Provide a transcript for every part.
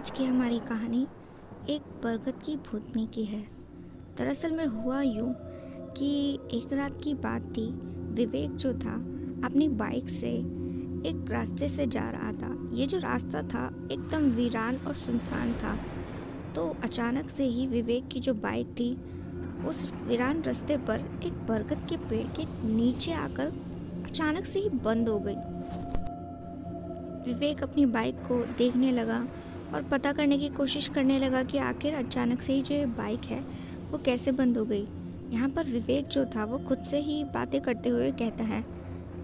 आज की हमारी कहानी एक बरगद की भूतनी की है। दरअसल में हुआ यूं कि एक रात की बात थी। विवेक जो था अपनी बाइक से एक रास्ते से जा रहा था। ये जो रास्ता था एकदम वीरान और सुनसान था। तो अचानक से ही विवेक की जो बाइक थी उस वीरान रास्ते पर एक बरगद के पेड़ के नीचे आकर अचानक से ही बंद हो गई। विवेक अपनी बाइक को देखने लगा और पता करने की कोशिश करने लगा कि आखिर अचानक से ही जो ये बाइक है वो कैसे बंद हो गई। यहाँ पर विवेक जो था वो खुद से ही बातें करते हुए कहता है,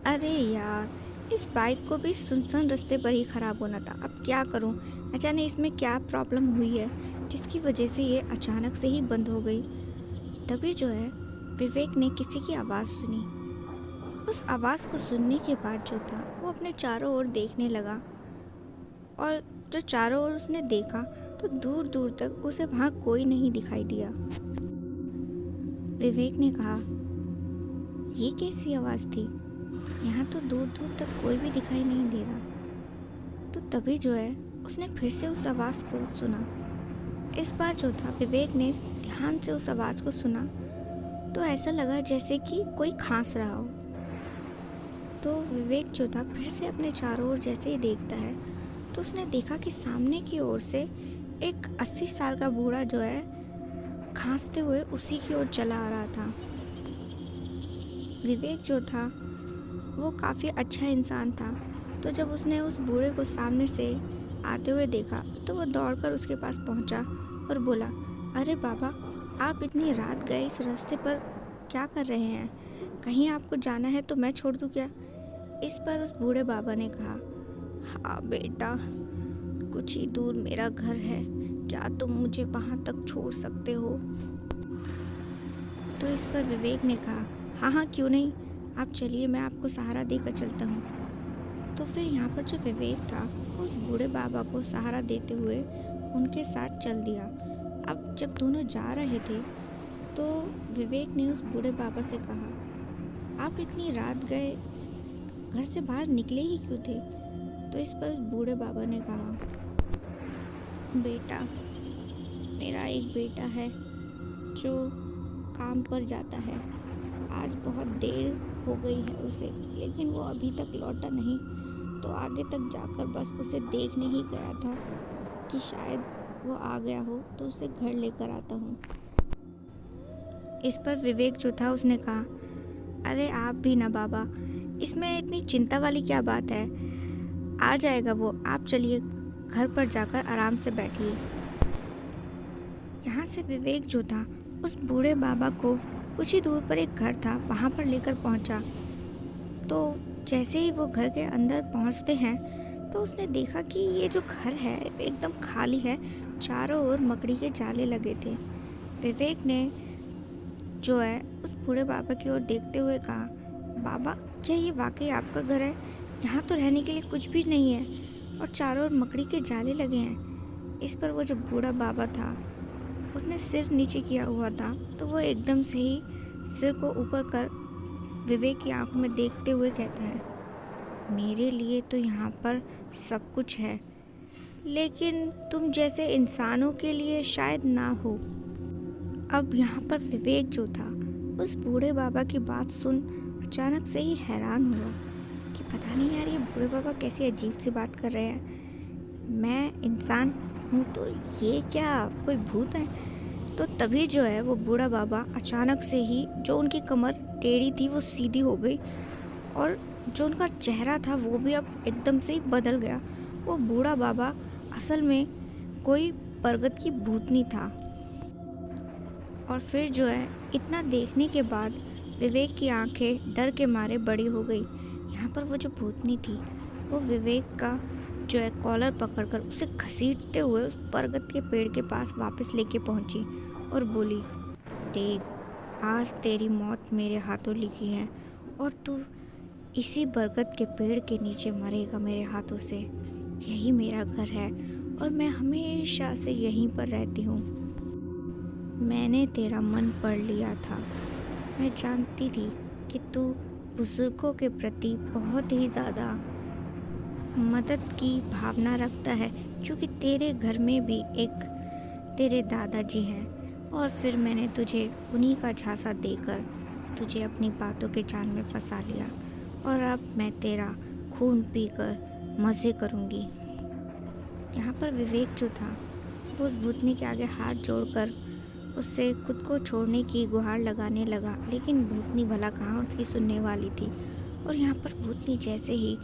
अरे यार, इस बाइक को भी सुनसान रास्ते पर ही ख़राब होना था। अब क्या करूँ, न जाने इसमें क्या प्रॉब्लम हुई है जिसकी वजह से ये अचानक से ही बंद हो गई। तभी जो है विवेक ने किसी की आवाज़ सुनी। उस आवाज़ को सुनने के बाद जो था वो अपने चारों ओर देखने लगा और जो चारों ओर उसने देखा तो दूर दूर तक उसे वहाँ कोई नहीं दिखाई दिया। विवेक ने कहा, ये कैसी आवाज़ थी, यहाँ तो दूर दूर तक कोई भी दिखाई नहीं दे रहा। तो तभी जो है उसने फिर से उस आवाज़ को सुना। इस बार जो था विवेक ने ध्यान से उस आवाज़ को सुना तो ऐसा लगा जैसे कि कोई खांस रहा हो। तो विवेक जो था फिर से अपने चारों ओर जैसे ही देखता है तो उसने देखा कि सामने की ओर से एक 80 साल का बूढ़ा जो है खांसते हुए उसी की ओर चला आ रहा था। विवेक जो था वो काफ़ी अच्छा इंसान था। तो जब उसने उस बूढ़े को सामने से आते हुए देखा तो वो दौड़कर उसके पास पहुंचा और बोला, अरे बाबा, आप इतनी रात गए इस रास्ते पर क्या कर रहे हैं? कहीं आपको जाना है तो मैं छोड़ दूँ क्या? इस पर उस बूढ़े बाबा ने कहा, हाँ बेटा, कुछ ही दूर मेरा घर है, क्या तुम मुझे वहाँ तक छोड़ सकते हो? तो इस पर विवेक ने कहा, हाँ हाँ, क्यों नहीं, आप चलिए, मैं आपको सहारा देकर चलता हूँ। तो फिर यहाँ पर जो विवेक था उस बूढ़े बाबा को सहारा देते हुए उनके साथ चल दिया। अब जब दोनों जा रहे थे तो विवेक ने उस बूढ़े बाबा से कहा, आप इतनी रात गए, घर से बाहर निकले ही क्यों थे? तो इस पर बूढ़े बाबा ने कहा, बेटा, मेरा एक बेटा है जो काम पर जाता है। आज बहुत देर हो गई है उसे, लेकिन वो अभी तक लौटा नहीं। तो आगे तक जाकर बस उसे देखने ही गया था कि शायद वो आ गया हो तो उसे घर लेकर आता हूँ। इस पर विवेक जो था उसने कहा, अरे आप भी ना बाबा, इसमें इतनी चिंता वाली क्या बात है, आ जाएगा वो, आप चलिए घर पर जाकर आराम से बैठिए। यहाँ से विवेक जो था उस बूढ़े बाबा को कुछ ही दूर पर एक घर था वहाँ पर लेकर पहुँचा। तो जैसे ही वो घर के अंदर पहुँचते हैं तो उसने देखा कि ये जो घर है एकदम खाली है, चारों ओर मकड़ी के जाले लगे थे। विवेक ने जो है उस बूढ़े बाबा की ओर देखते हुए कहा, बाबा, क्या ये वाकई आपका घर है? यहाँ तो रहने के लिए कुछ भी नहीं है और चारों ओर मकड़ी के जाले लगे हैं। इस पर वो जो बूढ़ा बाबा था उसने सिर नीचे किया हुआ था तो वो एकदम से ही सिर को ऊपर कर विवेक की आंखों में देखते हुए कहता है, मेरे लिए तो यहाँ पर सब कुछ है, लेकिन तुम जैसे इंसानों के लिए शायद ना हो। अब यहाँ पर विवेक जो था उस बूढ़े बाबा की बात सुन अचानक से ही हैरान हुआ कि पता नहीं यार, ये बूढ़े बाबा कैसी अजीब सी बात कर रहे हैं। मैं इंसान हूँ तो ये क्या कोई भूत है? तो तभी जो है वो बूढ़ा बाबा अचानक से ही जो उनकी कमर टेढ़ी थी वो सीधी हो गई और जो उनका चेहरा था वो भी अब एकदम से ही बदल गया। वो बूढ़ा बाबा असल में कोई बरगद की भूतनी था। और फिर जो है इतना देखने के बाद विवेक की आंखें डर के मारे बड़ी हो गई। यहाँ पर वो जो भूतनी थी वो विवेक का जो है कॉलर पकड़कर उसे घसीटते हुए उस बरगद के पेड़ के पास वापस लेके पहुंची और बोली, देख, आज तेरी मौत मेरे हाथों लिखी है और तू इसी बरगद के पेड़ के नीचे मरेगा मेरे हाथों से। यही मेरा घर है और मैं हमेशा से यहीं पर रहती हूँ। मैंने तेरा मन पढ़ लिया था। मैं जानती थी कि तू बुजुर्गों के प्रति बहुत ही ज़्यादा मदद की भावना रखता है, क्योंकि तेरे घर में भी एक तेरे दादाजी हैं और फिर मैंने तुझे उन्हीं का झांसा देकर तुझे अपनी बातों के जाल में फंसा लिया और अब मैं तेरा खून पीकर मज़े करूँगी। यहाँ पर विवेक जो था वो उस भूतनी के आगे हाथ जोड़कर उससे खुद को छोड़ने की गुहार लगाने लगा, लेकिन भूतनी भला कहाँ उसकी सुनने वाली थी। और यहाँ पर भूतनी जैसे ही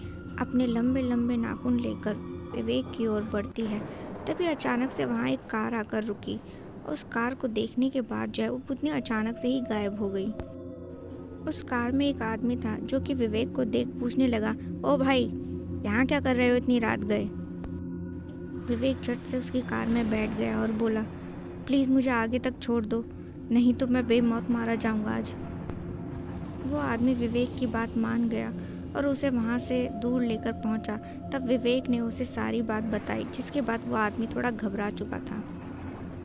अपने लंबे लंबे नाखून लेकर विवेक की ओर बढ़ती है, तभी अचानक से वहाँ एक कार आकर रुकी और उस कार को देखने के बाद जो है वो भूतनी अचानक से ही गायब हो गई। उस कार में एक आदमी था जो कि विवेक को देख पूछने लगा, ओ भाई, यहाँ क्या कर रहे हो इतनी रात गए? विवेक झट से उसकी कार में बैठ गया और बोला, प्लीज़ मुझे आगे तक छोड़ दो, नहीं तो मैं बेमौत मारा जाऊंगा आज। वो आदमी विवेक की बात मान गया और उसे वहाँ से दूर लेकर पहुँचा। तब विवेक ने उसे सारी बात बताई, जिसके बाद वो आदमी थोड़ा घबरा चुका था।